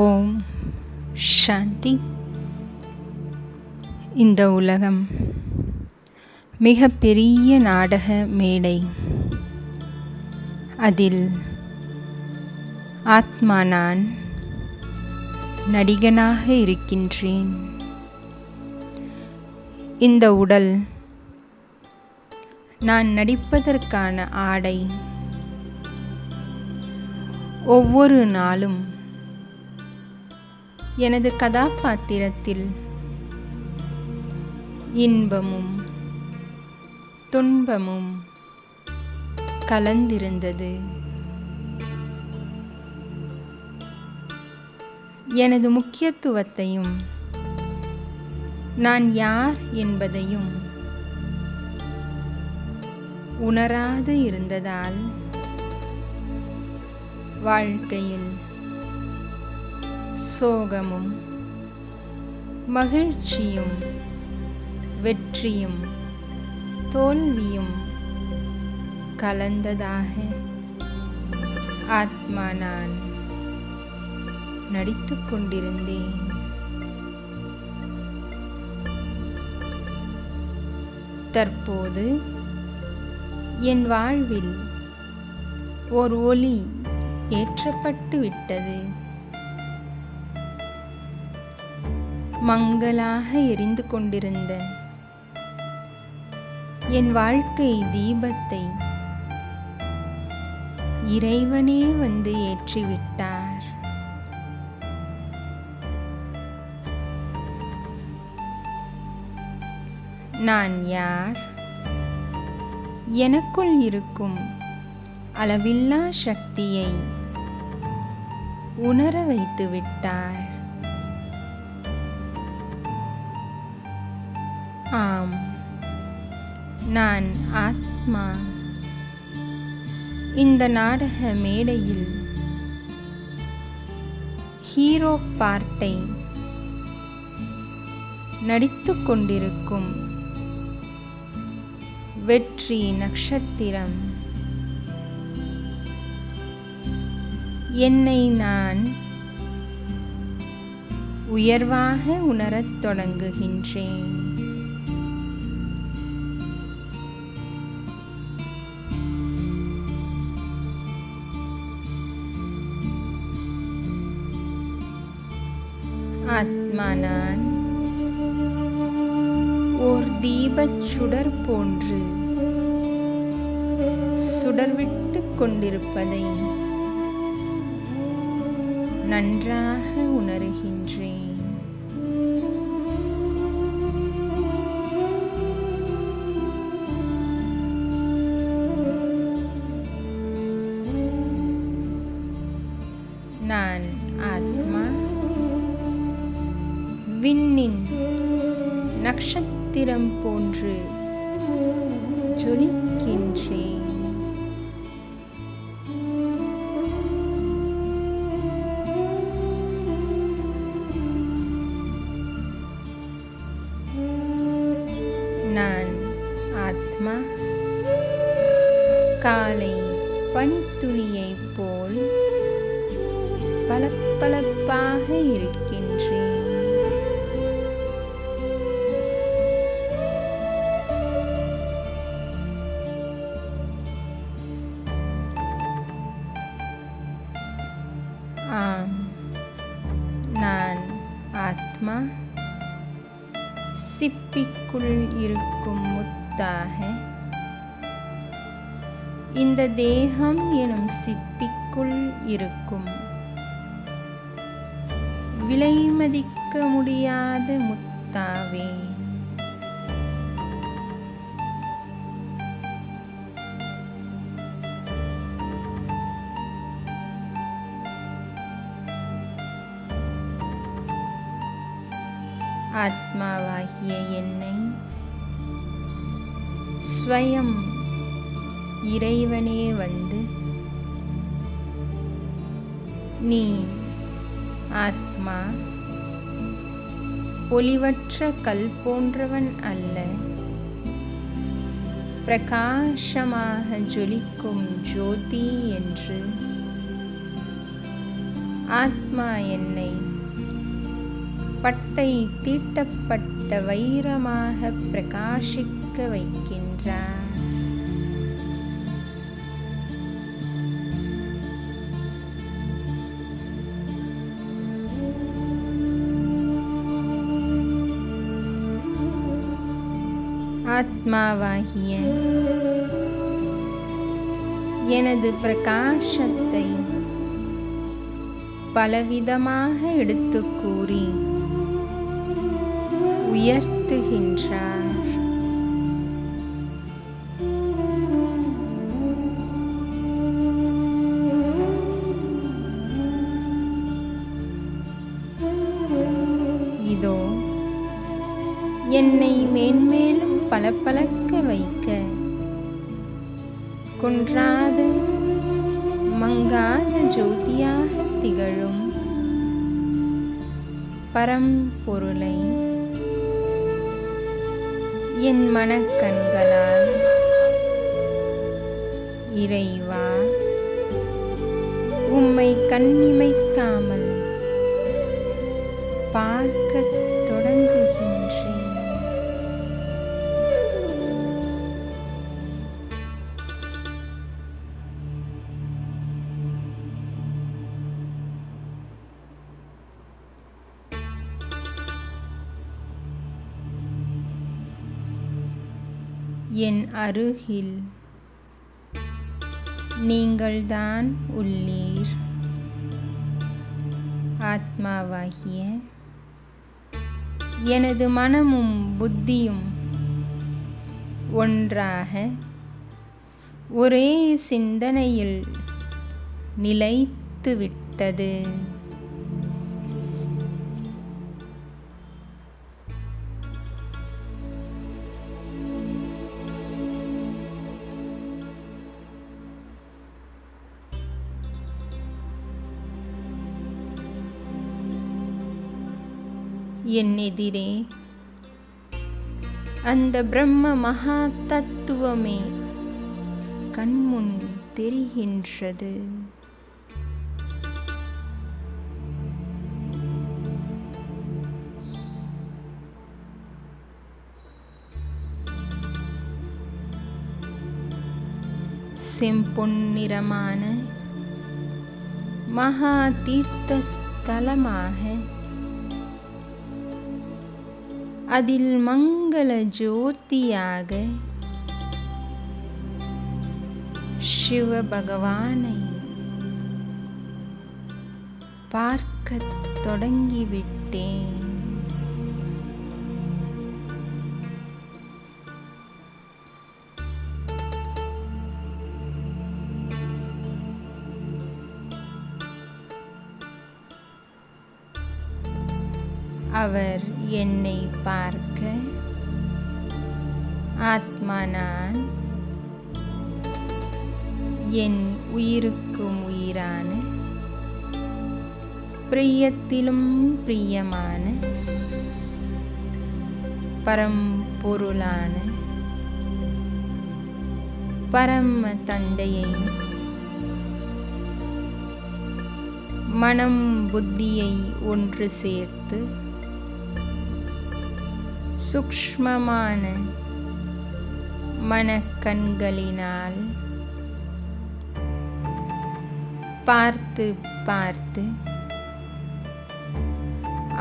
ஓம் சாந்தி. இந்த உலகம் மிக பெரிய நாடக மேடை. அதில் ஆத்மா நான் நடிகனாக இருக்கின்றேன். இந்த உடல் நான் நடிப்பதற்கான ஆடை. ஒவ்வொரு நாளும் எனது கதாபாத்திரத்தில் இன்பமும் துன்பமும் கலந்திருந்தது. எனது முக்கியத்துவத்தையும் நான் யார் என்பதையும் உணராது இருந்ததால் வாழ்க்கையில் சோகமும் மகிழ்ச்சியும் வெற்றியும் தோல்வியும் கலந்ததாக ஆத்மா நான் நடித்துக் கொண்டிருந்தேன். தற்போது என் வாழ்வில் ஓர் ஒளி ஏற்றப்பட்டு விட்டது. மங்கலாக எரிந்து கொண்டிருந்த என் வாழ்க்கை தீபத்தை இறைவனே வந்து ஏற்றிவிட்டார். நான் யார்? எனக்குள் இருக்கும் அளவில்லா சக்தியை உணர வைத்து விட்டார். ஆம், நான் ஆத்மா. இந்த நாடக மேடையில் ஹீரோ பார்ட்டை நடித்துக் கொண்டிருக்கும் வெற்றி நட்சத்திரம். என்னை நான் உயர்வாக உணரத் தொடங்குகின்றேன். ஆத்மா நான் ஓர் தீபச் சுடர் போன்று சுடர்விட்டு கொண்டிருப்பதை நன்றாக உணர்கின்றேன். நான் ஆத்மா விண்ணின் நட்சத்திரம் போன்று ஜொலிக்கின்றேன். நான் ஆத்மா காலை பனித்துளியைப் போல் பளபளப்பாக இருக்கின்றேன். ஆம், நான் ஆத்மா சிப்பிக்குள் இருக்கும் முத்தாக இந்த தேகம் எனும் சிப்பிக்குள் இருக்கும் விலை மதிக்க முடியாத முத்தாவே. ஆத்மாவாகிய என்னை ஸ்வயம் இறைவனே வந்து, நீ ஆத்மா ஒளிவற்ற கல் போன்றவன் அல்ல, பிரகாசமாக ஜொலிக்கும் ஜோதி என்று ஆத்மா என்னை பட்டை தீட்டப்பட்ட வைரமாக பிரகாசிக்க வைக்கின்றார். ஆத்மாவாகிய எனது பிரகாசத்தை பலவிதமாக எடுத்துக் கூறி உயர்த்துகின்றார். இதோ என்னை மேன்மேலும் பளபளக்க வைக்க குன்றாத மங்காத ஜோதியாக திகழும் பரம்பொருளை என் மனக்கண்களால் இறைவா உம்மை கண்ணிமைக்காமல் பார்க்கத் தொடங்குகின்றேன். என் அருகில் நீங்கள்தான் உள்ளீர். ஆத்மாவாகிய எனது மனமும் புத்தியும் ஒன்றாக ஒரே சிந்தனையில் நிலைத்துவிட்டது. என் எதிரே அந்த பிரம்ம மகா தத்துவமே கண்முன் தெரிகின்றது. செம்பொன்னிறமான மகா தீர்த்த ஸ்தலமாக அதில் மங்கள ஜோதியாக சிவபகவானை பார்க்கத் தொடங்கிவிட்டேன். அவர் என்னை பார்க்க ஆத்மா நான், என் உயிருக்கும் உயிரான பிரியத்திலும் பிரியமான பரம்பொருளான பரம தந்தையை மனம் புத்தியை ஒன்று சேர்த்து சூக்ஷ்மமான மனக்கண்களினால் பார்த்து பார்த்து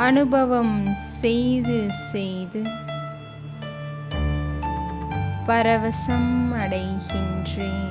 அனுபவம் செய்து செய்து பரவசம் அடைகின்றேன்.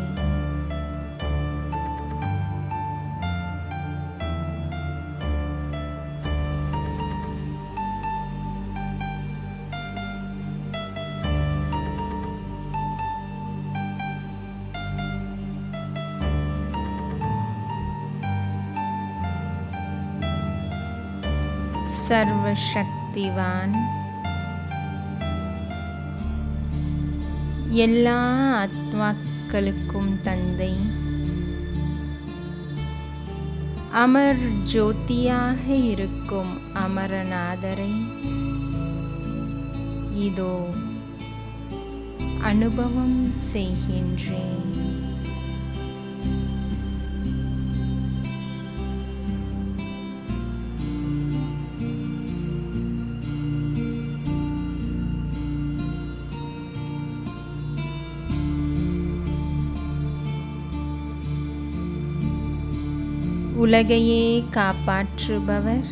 சர்வசக்திவான் எல்லா ஆத்மாக்களுக்கும் தந்தை அமர் ஜோதியாக இருக்கும் அமரநாதரை இதோ அனுபவம் செய்கின்றேன். உலகையே காப்பாற்றுபவர்,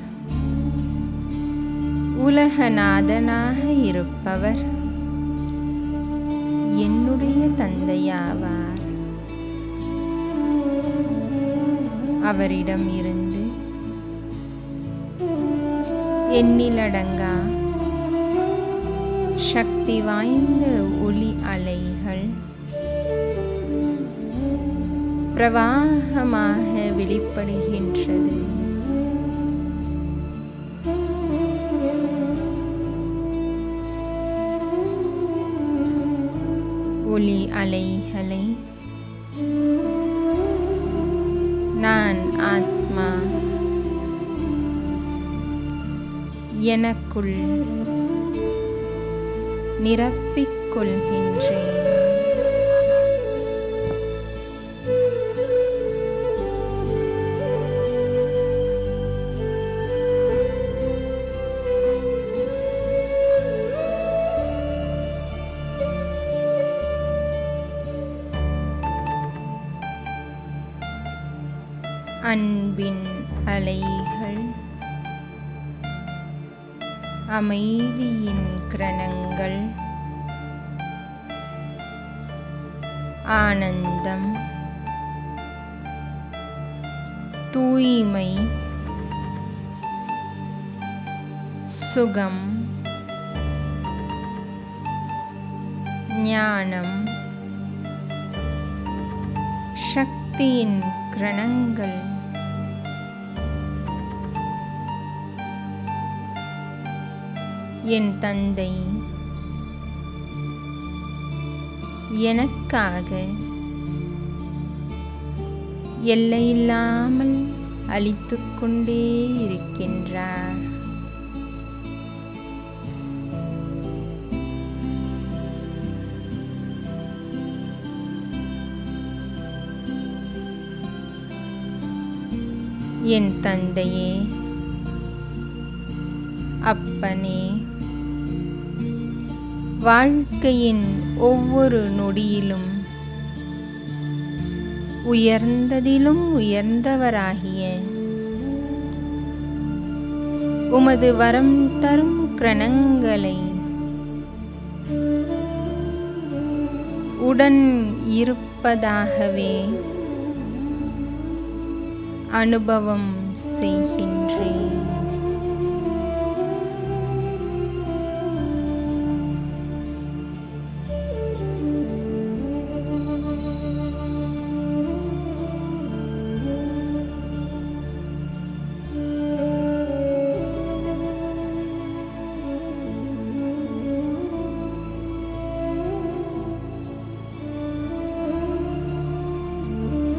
உலகநாதனாக இருப்பவர் என்னுடைய தந்தையாவார். அவரிடம் இருந்து எண்ணிலடங்கா சக்தி வாய்ந்த ஒளி அலைகள் பிரவாகமாக வெளிப்படுகின்றது. ஒளி அலைகளை நான் ஆத்மா எனக்குள் நிரப்பிக் கொள்கின்றேன். அன்பின் அலைகள் அமைதியின் கிரணங்கள் ஆனந்தம் தூய்மை சுகம் ஞானம் சக்தியின் கிரணங்கள் என் தந்தை எனக்காக எல்லையில்லாமல் அளித்துக் கொண்டே இருக்கின்றார். என் தந்தையே, அப்பனே, வாழ்க்கையின் ஒவ்வொரு நொடியிலும் உயர்ந்ததிலும் உயர்ந்தவராகிய உமது வரம் தரும் கிரணங்களை உடன் இருப்பதாகவே அனுபவம் செய்கின்றேன்.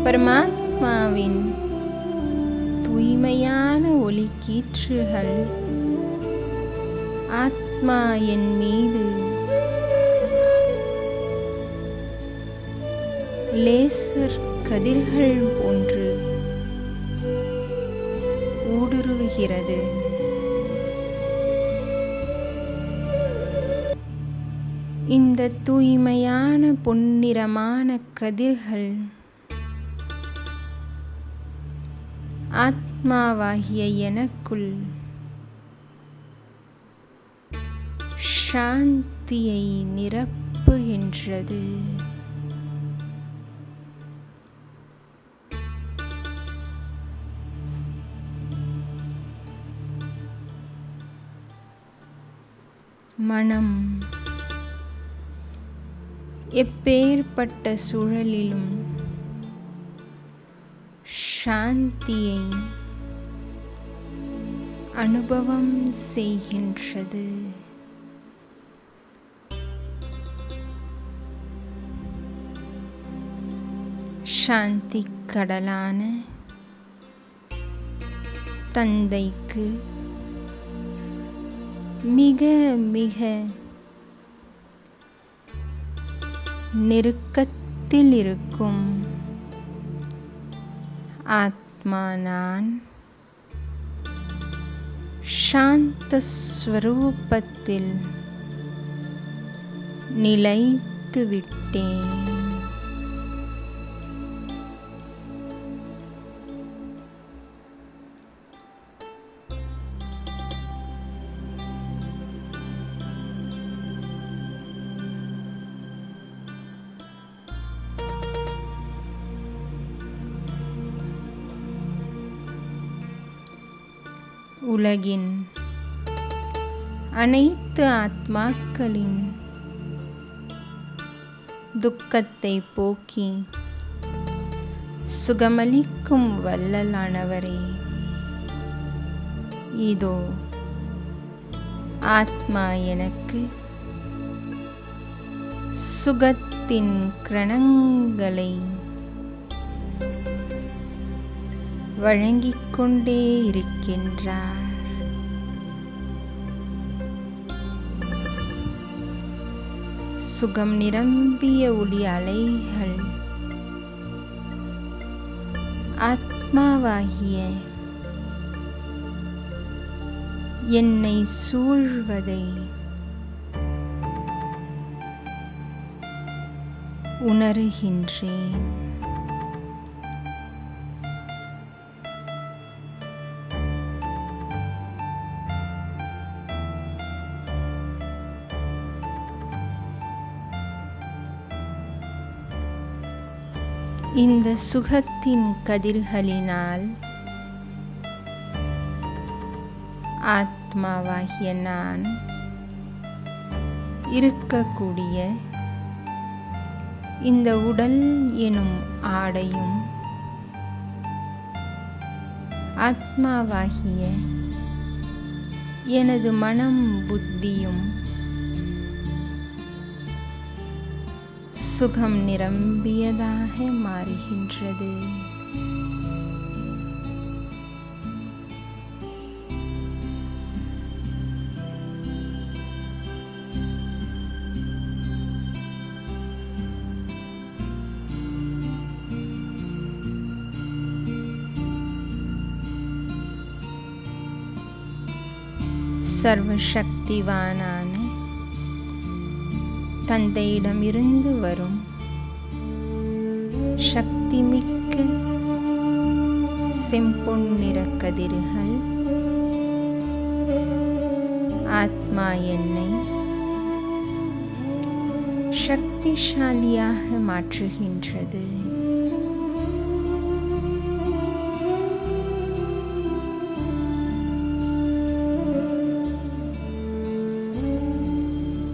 பரமாத்மாவின் தூய்மையான ஒளி கீற்றுகள் ஆத்மா என் மீது லேசர் கதிர்கள் போன்று ஊடுருவுகிறது. இந்த தூய்மையான பொன்னிறமான கதிர்கள் ஆத்மாவாகிய எனக்குள் சாந்தியை நிரப்புகின்றது. மனம் எப்பேற்பட்ட சூழலிலும் சாந்தியை அனுபவம் செய்கின்றது. சாந்தி கடலான தந்தைக்கு மிக மிக நெருக்கத்தில் இருக்கும் ஆத்மா நான் சாந்த ஸ்வரூபத்தில் நிலைத்து விட்டேன். உலகின் அனைத்து ஆத்மாக்களின் துக்கத்தை போக்கி சுகமளிக்கும் வல்லலானவரே, இதோ ஆத்மா எனக்கு சுகத்தின் கிரணங்களை வழங்கிக் கொண்டே இருக்கின்றார். சுகம் நிரம்பிய ஒளி அலைகள் ஆத்மாவாகிய என்னை சூழ்வதை உணர்கின்றேன். இந்த சுகத்தின் கதிர்களினால் ஆத்மாவாகிய நான் இருக்கக்கூடிய இந்த உடல் எனும் ஆடையும் ஆத்மாவாகிய எனது மனம் புத்தியும் சுகம் நிரம்பியதாக மாறுகின்றது. சர்வசக்திவானான தந்தையிடமிருந்து வரும் சக்திமிக்க செம்பொன்னிற கதிர்கள் ஆத்மா என்னை சக்திசாலியாக மாற்றுகின்றது.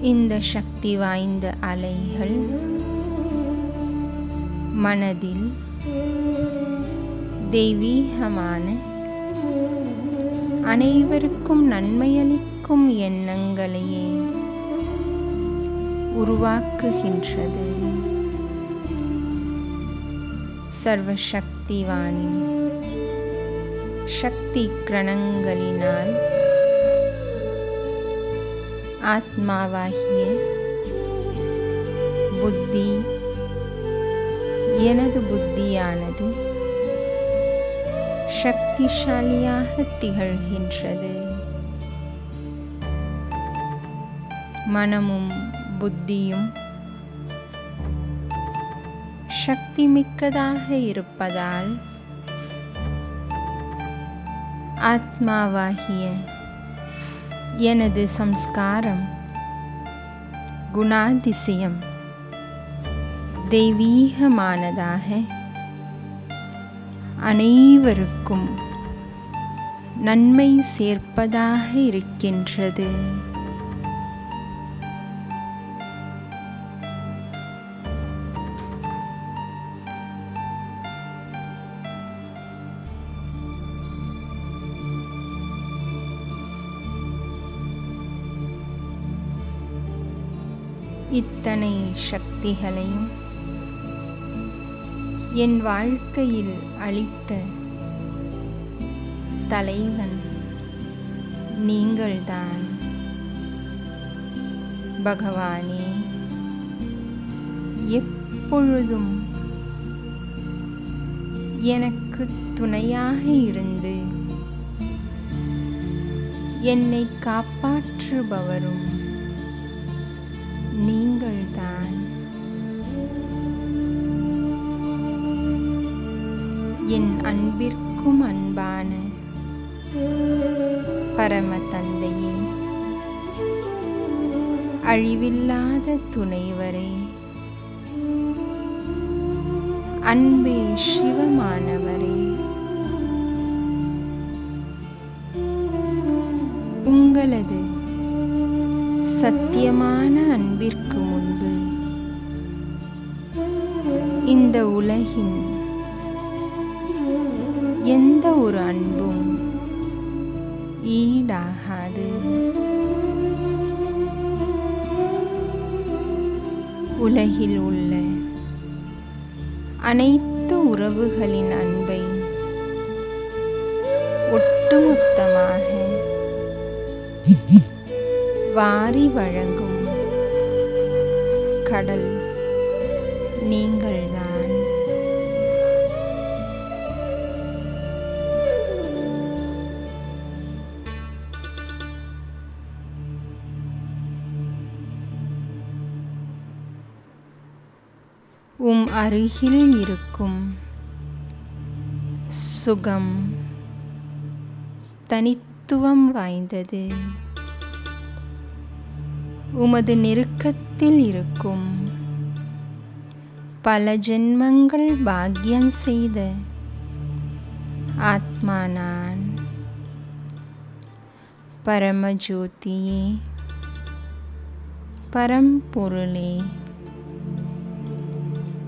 இந்த சக்தி வாய்ந்த அலைகள் மனதில் தெய்வீகமான அனைவருக்கும் நன்மையளிக்கும் எண்ணங்களையே உருவாக்குகின்றது. சர்வசக்திவானின் சக்தி கிரணங்களினால் ஆத்மாவாகிய புத்தி எனது புத்தியானது சக்திசாலியாக திகழ்கின்றது. மனமும் புத்தியும் சக்தி மிக்கதாக இருப்பதால் ஆத்மாவாகிய எனது சம்ஸ்காரம் குணாதிசயம் தெய்வீகமானதாக அனைவருக்கும் நன்மை சேர்ப்பதாக இருக்கின்றது. இத்தனை சக்திகளையும் என் வாழ்க்கையில் அளித்த தலைவன் நீங்கள்தான். பகவானே, எப்பொழுதும் எனக்கு துணையாக இருந்து என்னை காப்பாற்றுபவரும் நீங்கள்தான். என் அன்பிற்கும் அன்பான பரம தந்தையே, அழிவில்லாத துணைவரே, அன்பே சிவமானவரே, உங்களது சத்தியமான அன்பிற்கு முன்பு இந்த உலகின் எந்த ஒரு அன்பும் ஈடாகாது. உலகில் உள்ள அனைத்து உறவுகளின் அன்பை ஒட்டுமொத்தமாக வாரி வழங்கும் கடல் நீங்கள்தான். அருகில் இருக்கும் சுகம் தனித்துவம் வாய்ந்தது. உமது நெருக்கத்தில் இருக்கும் பல ஜென்மங்கள் பாக்கியம் செய்த ஆத்மா நான். பரமஜோதியே, பரம்பொருளே,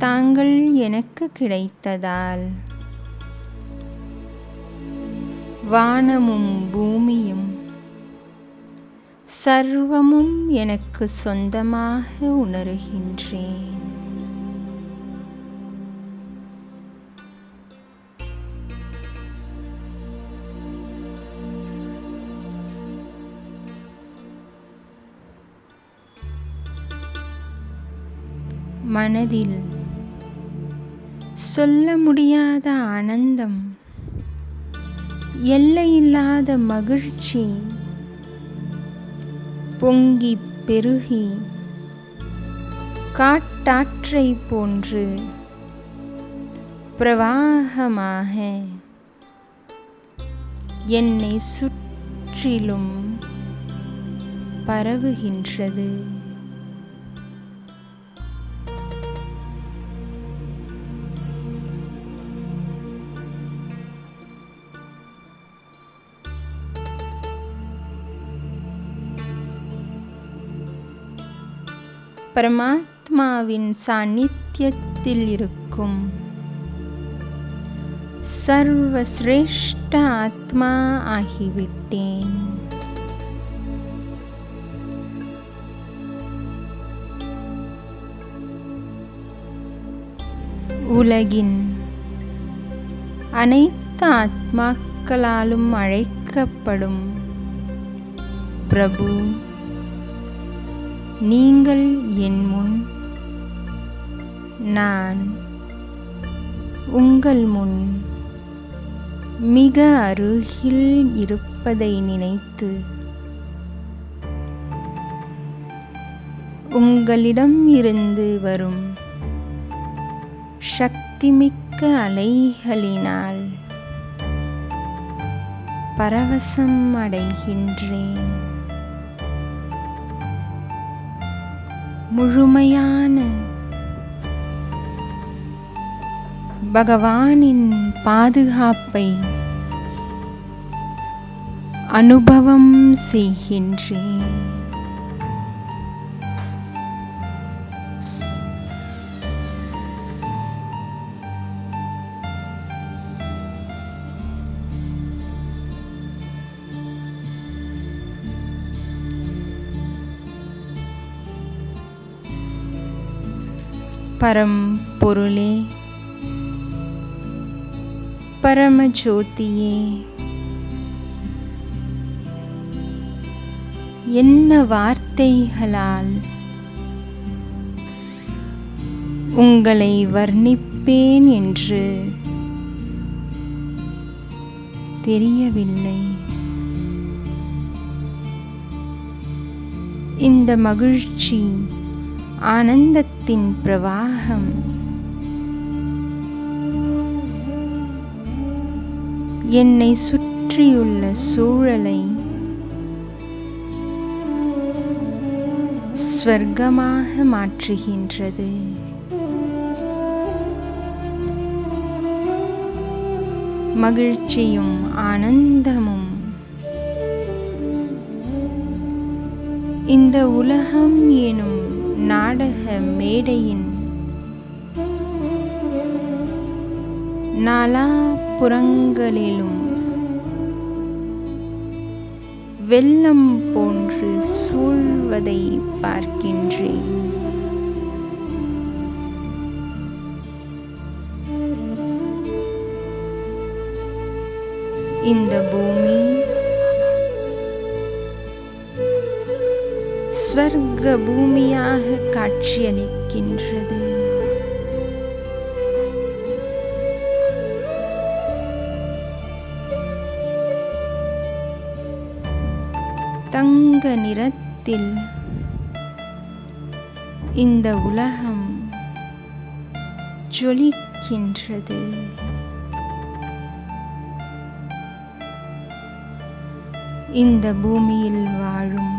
தாங்கள் எனக்கு கிடைத்ததால் வானமும் பூமியும் சர்வமும் எனக்கு சொந்தமாக உணர்கின்றேன். மனதில் சொல்ல முடியாத ஆனந்தம், எல்லையில்லாத மகிழ்ச்சி பொங்கி பெருகி காட்டாற்றை போன்று பிரவாகமாக என்னை சுற்றிலும் பரவுகின்றது. பரமாத்மாவின் சாநித்தியத்தில் இருக்கும் சர்வசிரேஷ்ட ஆத்மா ஆகிவிட்டேன். உலகின் அனைத்து ஆத்மாக்களாலும் அழைக்கப்படும் பிரபு, நீங்கள் என் முன், நான் உங்கள் முன் மிக அருகில் இருப்பதை நினைத்து உங்களிடம் இருந்து வரும் சக்திமிக்க அலைகளினால் பரவசம் அடைகின்றேன். முழுமையான பகவானின் பாதுகாப்பை அனுபவம் செய்கின்றேன். பரம்பொருளே, பரமஜோதியே, என்ன வார்த்தைகளால் உங்களை வர்ணிப்பேன் என்று தெரியவில்லை. இந்த மகிழ்ச்சி, ஆனந்தத்தின் பிரவாகம் என்னை சுற்றியுள்ள சூழலை ஸ்வர்க்கமாக மாற்றுகின்றது. மகிழ்ச்சியும் ஆனந்தமும் இந்த உலகம் எனும் நாடக மேடையின் நாலாபுறங்களிலும் வெள்ளம் போன்று சூழ்வதை பார்க்கின்றேன். இந்த பூமி ஸ்வர்க பூமியாக காட்சியளிக்கின்றது. தங்க நிறத்தில் இந்த உலகம் ஜொலிக்கின்றது. இந்த பூமியில் வாழும்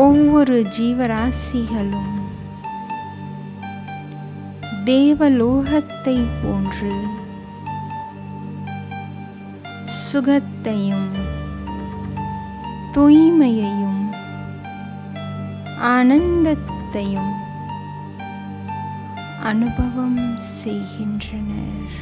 ஒவ்வொரு ஜீவராசிகளும் தேவலோகத்தை போன்று சுகத்தையும் தூய்மையையும் ஆனந்தத்தையும் அனுபவம் செய்கின்றனர்.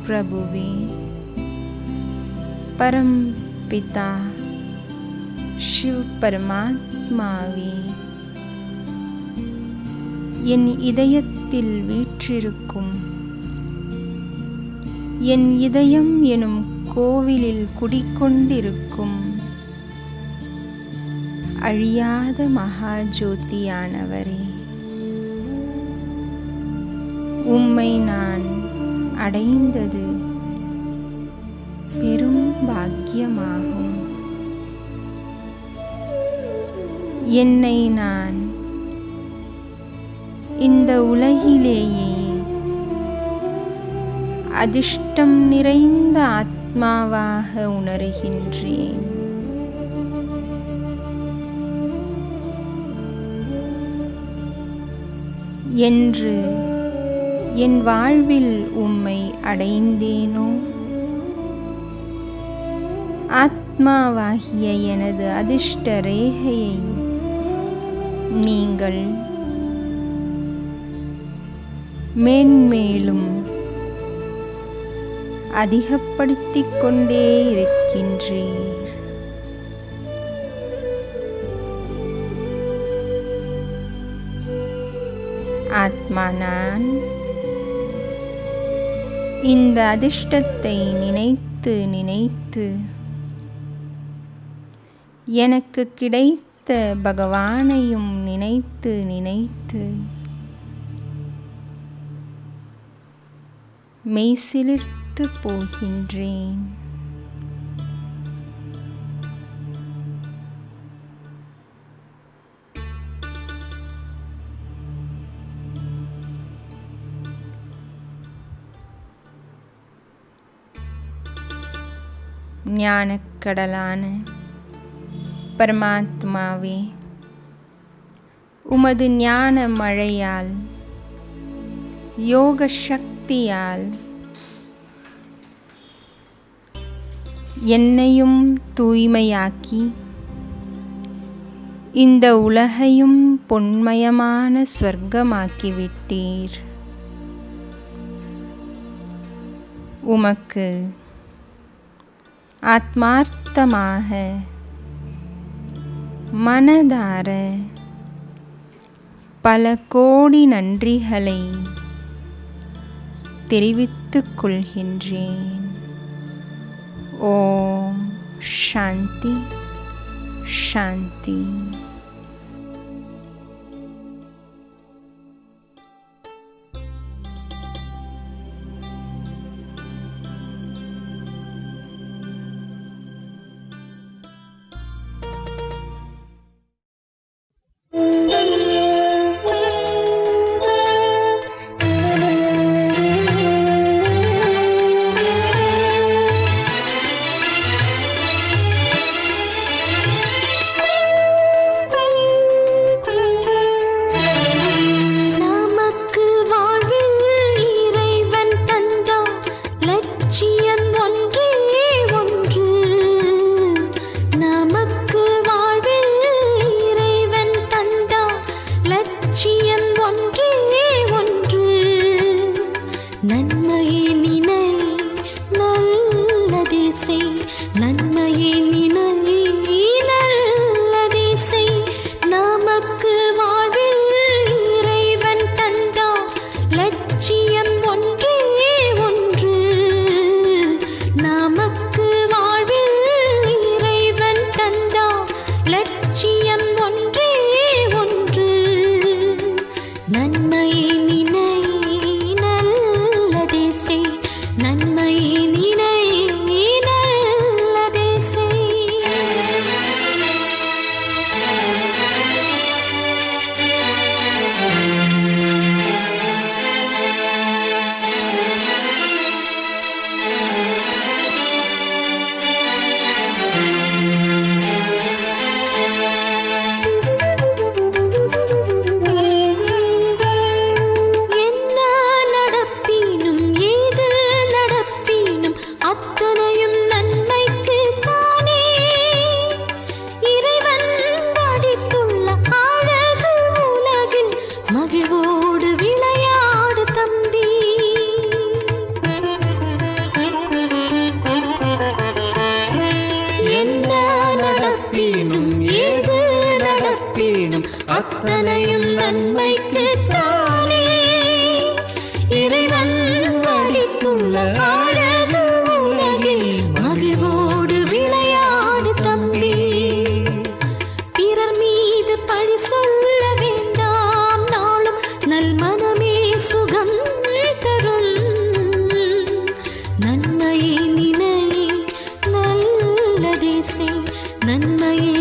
प्रभुवे, परम पिता शिव परमात्मावे, என் இதயத்தில் வீற்றிருக்கும் என் இதயம் எனும் கோவிலில் குடிக்கொண்டிருக்கும் அழியாத மகாஜோதியானவரே, உம்மை நான் அடைந்தது பெரும் பாக்கியமாகும். என்னை நான் இந்த உலகிலேயே அதிர்ஷ்டம் நிறைந்த ஆத்மாவாக உணர்கின்றேன். என்று என் வாழ்வில் உம்மை அடைந்தேனோ, ஆத்மாவாகிய எனது அதிர்ஷ்ட ரேகையை நீங்கள் மேன்மேலும் அதிகப்படுத்திக் கொண்டே இருக்கின்றீர். ஆத்மா நான் இந்த அதிர்ஷ்டத்தை நினைத்து நினைத்து எனக்கு கிடைத்த பகவானையும் நினைத்து நினைத்து மெய்சிலிர்த்து போகின்றேன். ஞானக்கடலான பரமாத்மாவே, உமது ஞான மழையால் யோக சக்தியால் என்னையும் தூய்மையாக்கி இந்த உலகையும் பொன்மயமான ஸ்வர்க்கமாக்கிவிட்டீர். உமக்கு ஆத்மார்த்தமாக மனதார பல கோடி நன்றிகளை தெரிவித்துக் கொள்கின்றேன். ஓம் சாந்தி சாந்தி. நடப்பினும் ஏது நடப்பினும் அத்தனையும் நன்மைக்கு தானே. இறைவன் வடித்துள்ள அழகு உலகில் மகிழ்வோடு விளையாடு தம்பி. பிறர் மீது பழி சொல்ல வேண்டாம் நாளும், நல் மனமே சுகம் தரும். நன்மையை நினை நல்லதே செய், நன்மையை